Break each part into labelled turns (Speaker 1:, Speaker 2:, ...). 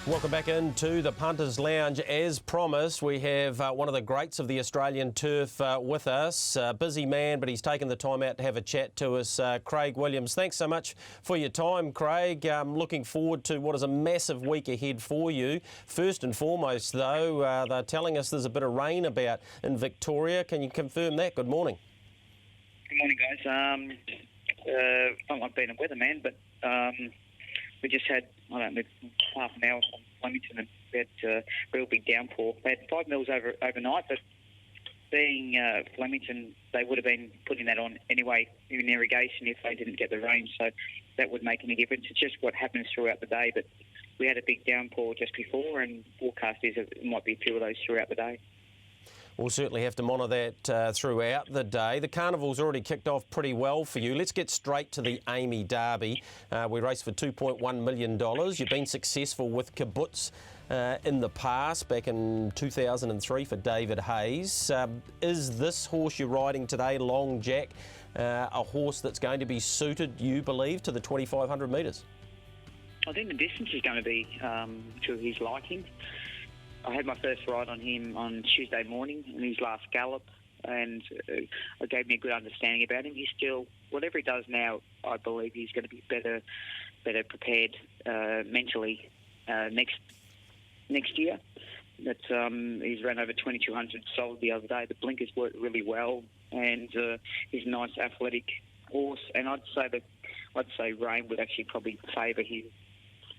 Speaker 1: Welcome back into the Punters Lounge. As promised, we have one of the greats of the Australian turf with us. Busy man, but he's taken the time out to have a chat to us. Craig Williams, thanks so much for your time, Craig. Looking forward to what is a massive week ahead for you. First and foremost, though, they're telling us there's a bit of rain about in Victoria. Can you confirm that? Good morning.
Speaker 2: Good morning, guys. Not like being a weatherman, but we just had, half an hour from Flemington and we had a real big downpour. They had 5 mils overnight, but being Flemington, they would have been putting that on anyway in irrigation if they didn't get the rain, so that would make any difference. It's just what happens throughout the day, but we had a big downpour just before, and forecast is it might be a few of those throughout the day.
Speaker 1: We'll certainly have to monitor that throughout the day. The carnival's already kicked off pretty well for you. Let's get straight to the Amy Derby. We raced for $2.1 million. You've been successful with Kibbutz in the past, back in 2003 for David Hayes. Is this horse you're riding today, Long Jack, a horse that's going to be suited, you believe, to the 2,500 metres?
Speaker 2: I think the distance is going to be to his liking. I had my first ride on him on Tuesday morning in his last gallop, and it gave me a good understanding about him. He's still, whatever he does now, I believe he's going to be better prepared mentally next year. That he's ran over 2,200 solid the other day. The blinkers worked really well, and he's a nice athletic horse. And I'd say rain would actually probably favour him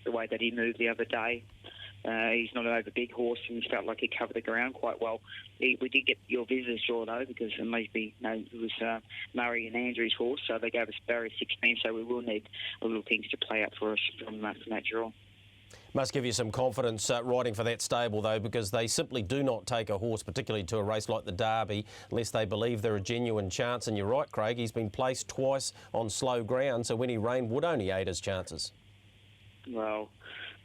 Speaker 2: the way that he moved the other day. He's not an over big horse, and he felt like he covered the ground quite well. We did get your visitors draw though, because it was Murray and Andrew's horse, so they gave us barrier 16. So we will need a little things to play out for us from that draw.
Speaker 1: Must give you some confidence riding for that stable though, because they simply do not take a horse, particularly to a race like the Derby, unless they believe they're a genuine chance. And you're right, Craig, he's been placed twice on slow ground, so any rain would only aid his chances.
Speaker 2: Well,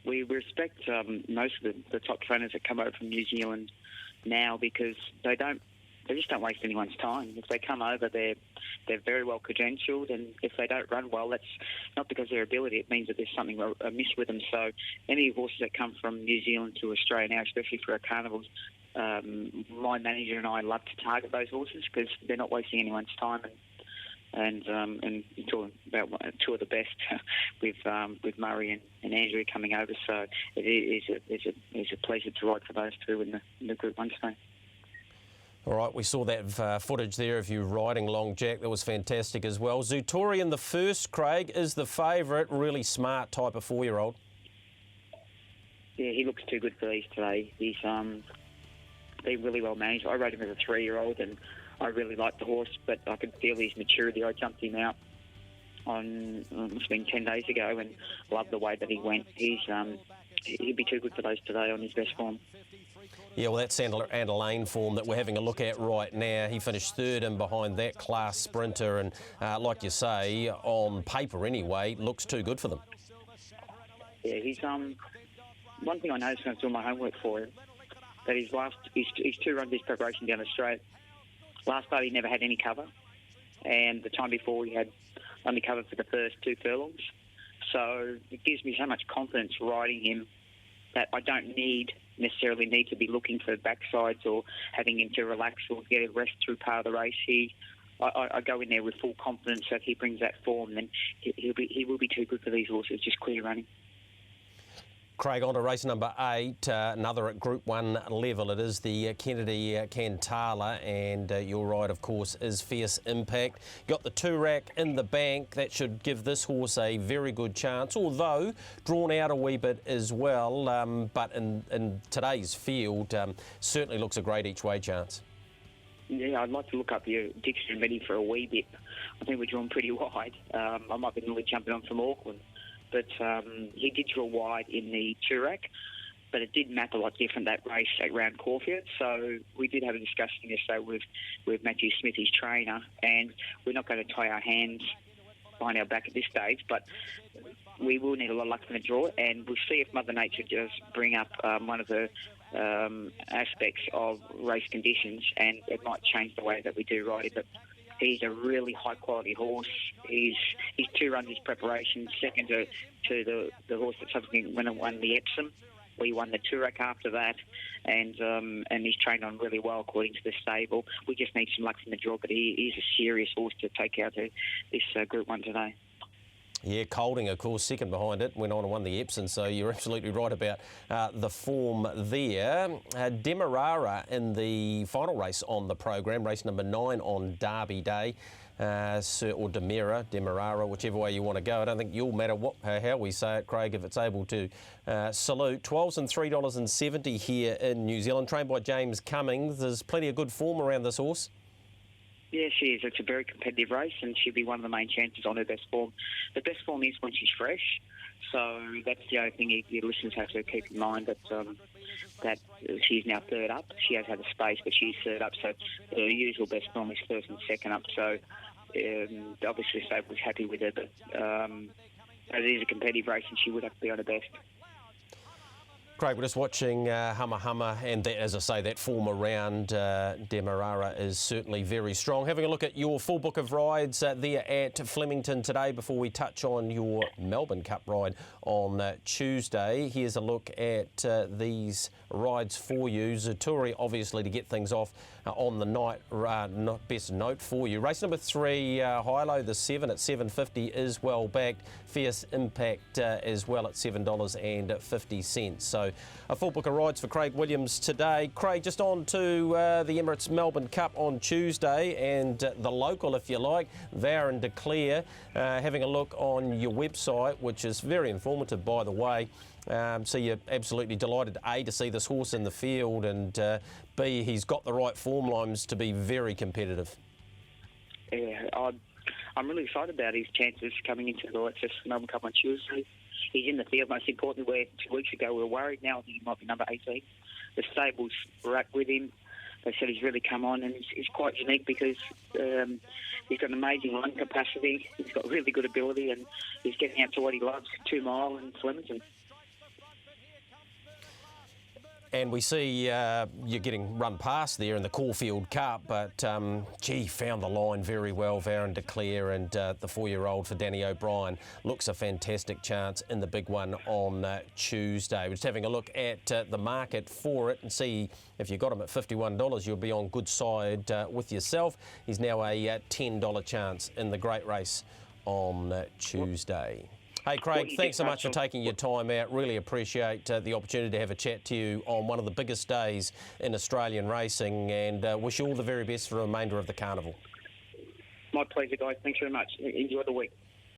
Speaker 2: we respect most of the top trainers that come over from New Zealand now, because they just don't waste anyone's time. If they come over, they're very well credentialed, and if they don't run well, that's not because of their ability. It means that there's something amiss with them. So any horses that come from New Zealand to Australia now, especially for our carnivals, my manager and I love to target those horses because they're not wasting anyone's time. And talking about two of the best with Murray and Andrew coming over, so it is a pleasure to ride for those two in the Group 1 today.
Speaker 1: All right, we saw that footage there of you riding Long Jack. That was fantastic as well. Torian, the first, Craig, is the favourite, really smart type of 4-year-old.
Speaker 2: Yeah, he looks too good for these today. He's been really well managed. I rode him as a 3-year-old, and I really liked the horse, but I could feel his maturity. I jumped him out it's been 10 days ago, and loved the way that he went. He'd be too good for those today on his best form.
Speaker 1: Yeah, well, that's Sandler Lane form that we're having a look at right now. He finished third in behind that class sprinter, and like you say, on paper anyway, looks too good for them.
Speaker 2: Yeah, he's one thing I noticed when I was doing my homework for him, that his 2 runs his preparation down the straight. Last start he never had any cover, and the time before he had only cover for the first 2 furlongs. So it gives me so much confidence riding him that I don't necessarily need to be looking for backsides or having him to relax or get a rest through part of the race. I go in there with full confidence that he brings that form, then he will be too good for these horses, just clear running.
Speaker 1: Craig, on to race number 8, another at Group 1 level. It is the Kennedy Cantala, and your ride, of course, is Fierce Impact. Got the 2-rack in the bank. That should give this horse a very good chance, although drawn out a wee bit as well. But in today's field, certainly looks a great each-way chance.
Speaker 2: Yeah, I'd like to look up your dictionary for a wee bit. I think we're drawn pretty wide. I might be nearly jumping on from Auckland. But he did draw wide in the 2-rack, but it did map a lot different, that race around Caulfield. So we did have a discussion yesterday with Matthew Smith, his trainer, and we're not going to tie our hands behind our back at this stage, but we will need a lot of luck in the draw, and we'll see if Mother Nature does bring up one of the aspects of race conditions, and it might change the way that we do ride it. But he's a really high-quality horse. He's 2 runs his preparation, second to the horse that subsequently won the Epsom. We won the Toorak after that, and he's trained on really well according to the stable. We just need some luck from the draw, but he's a serious horse to take out to this Group 1 today.
Speaker 1: Yeah, Colding, of course, second behind it, went on and won the Epsom, so you're absolutely right about the form there. Demerara in the final race on the program, race number 9 on Derby Day. Or Demerara, whichever way you want to go. I don't think you'll matter how we say it, Craig, if it's able to salute. 12s and $3.70 here in New Zealand, trained by James Cummings. There's plenty of good form around this horse.
Speaker 2: Yeah, she is. It's a very competitive race, and she'll be one of the main chances on her best form. The best form is when she's fresh, so that's the only thing your listeners have to keep in mind, that she's now third up. She has had a space, but she's third up, so her usual best form is first and second up, so obviously the stable's happy with her, but it is a competitive race, and she would have to be on her best.
Speaker 1: Craig, we're just watching Hummer Hummer, and that, as I say, that form around Demerara is certainly very strong. Having a look at your full book of rides there at Flemington today before we touch on your Melbourne Cup ride on Tuesday. Here's a look at these rides for you. Torian, obviously, to get things off on the night, best note for you. Race number 3, Hilo, the 7 at $7.50 is well backed. Fierce Impact as well at $7.50. So a full book of rides for Craig Williams today. Craig, just on to the Emirates Melbourne Cup on Tuesday and the local, if you like, Vow and Declare. Having a look on your website, which is very informative, by the way. So you're absolutely delighted, A, to see this horse in the field, and B, he's got the right form lines to be very competitive.
Speaker 2: Yeah, I'm really excited about his chances coming into the Melbourne Cup on Tuesday. He's in the field, most importantly, where 2 weeks ago we were worried. Now I think he might be number 18. The stables were up with him. They said he's really come on, and he's quite unique because he's got an amazing run capacity. He's got really good ability, and he's getting out to what he loves, 2 Mile and Flemington.
Speaker 1: And we see you're getting run past there in the Caulfield Cup, but gee, found the line very well, Vow and Declare, and the 4-year-old for Danny O'Brien looks a fantastic chance in the big one on Tuesday. We're just having a look at the market for it and see if you got him at $51, you'll be on good side with yourself. He's now a $10 chance in the great race on Tuesday. Hey, Craig, thanks so much for taking your time out. Really appreciate the opportunity to have a chat to you on one of the biggest days in Australian racing, and wish you all the very best for the remainder of the carnival.
Speaker 2: My pleasure, guys. Thanks very much. Enjoy the week.